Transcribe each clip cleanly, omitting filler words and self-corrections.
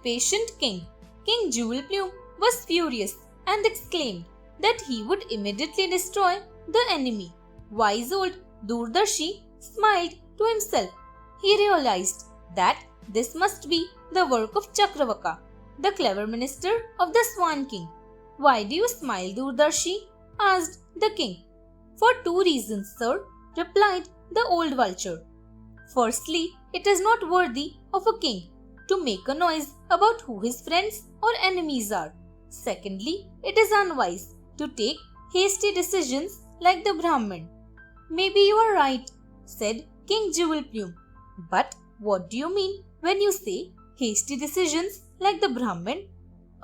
impatient king. King Jewel Plume was furious and exclaimed that he would immediately destroy the enemy. Wise old Durdarshi smiled to himself. He realized that this must be the work of Chakravaka, the clever minister of the Swan King. "Why do you smile, Durdarshi?" asked the king. "For two reasons, sir," replied the old vulture. "Firstly, it is not worthy of a king to make a noise about who his friends or enemies are. Secondly, it is unwise to take hasty decisions like the Brahmin." "Maybe you are right," said King Jewel Plume. "But what do you mean when you say hasty decisions like the Brahmin?"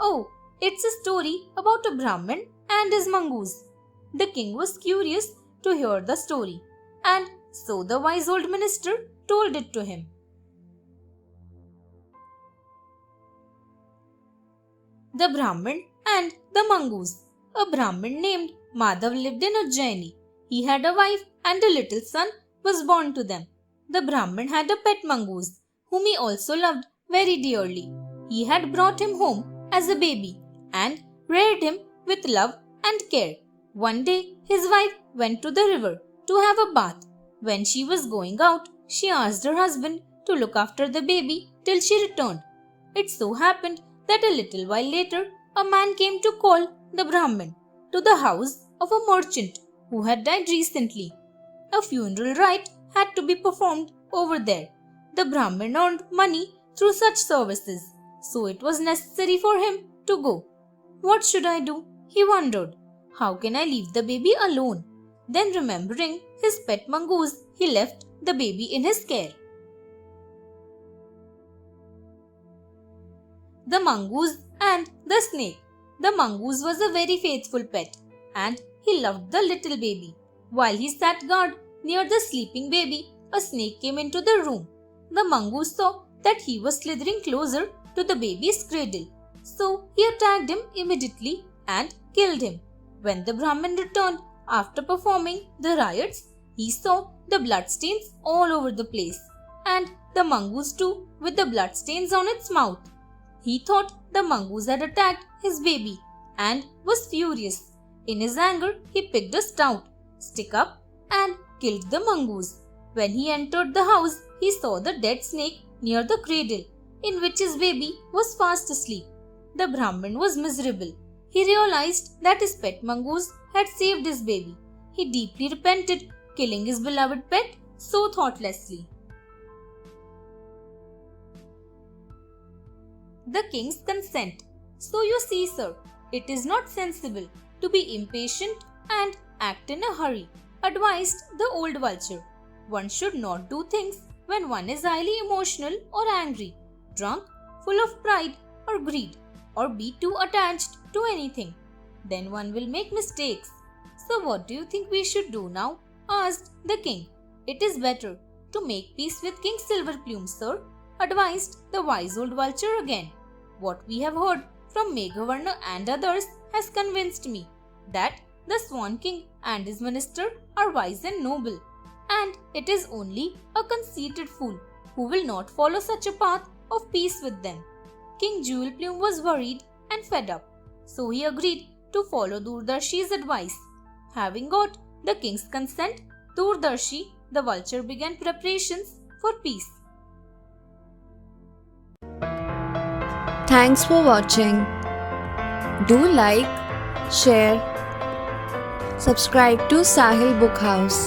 "Oh, it's a story about a Brahmin and his mongoose." The king was curious to hear the story, and so the wise old minister told it to him. The Brahmin and the Mongoose. A Brahmin named Madhav lived in Ujjaini. He had a wife and a little son was born to them. The Brahmin had a pet mongoose, whom he also loved very dearly. He had brought him home as a baby and reared him with love and care. One day, his wife went to the river to have a bath. When she was going out, she asked her husband to look after the baby till she returned. It so happened that a little while later, a man came to call the Brahmin to the house of a merchant who had died recently. A funeral rite had to be performed over there. The Brahmin earned money through such services, so it was necessary for him to go. "What should I do?" he wondered. "How can I leave the baby alone?" Then, remembering his pet mongoose, he left the baby in his care. The Mongoose and the Snake. The mongoose was a very faithful pet, and he loved the little baby. While he sat guard near the sleeping baby, a snake came into the room. The mongoose saw that he was slithering closer to the baby's cradle, so he attacked him immediately and killed him. When the Brahmin returned after performing the rites, he saw the bloodstains all over the place, and the mongoose too with the bloodstains on its mouth. He thought the mongoose had attacked his baby and was furious. In his anger, he picked a stout stick up and killed the mongoose. When he entered the house, he saw the dead snake near the cradle in which his baby was fast asleep. The Brahmin was miserable. He realized that his pet mongoose had saved his baby. He deeply repented killing his beloved pet so thoughtlessly. The king's consent. "So you see, sir, it is not sensible to be impatient and act in a hurry," advised the old vulture. "One should not do things when one is highly emotional or angry, drunk, full of pride or greed, or be too attached to anything. Then one will make mistakes." "So what do you think we should do now?" asked the king. "It is better to make peace with King Silverplume, sir," advised the wise old vulture again. "What we have heard from Meghavarna and others has convinced me that the Swan King and his minister are wise and noble, and it is only a conceited fool who will not follow such a path of peace with them." King Jewel Plume was worried and fed up, so he agreed to follow Durdarshi's advice. Having got the king's consent, Durdarshi, the vulture, began preparations for peace. Thanks for watching. Do like, share, subscribe to Sahil Book House.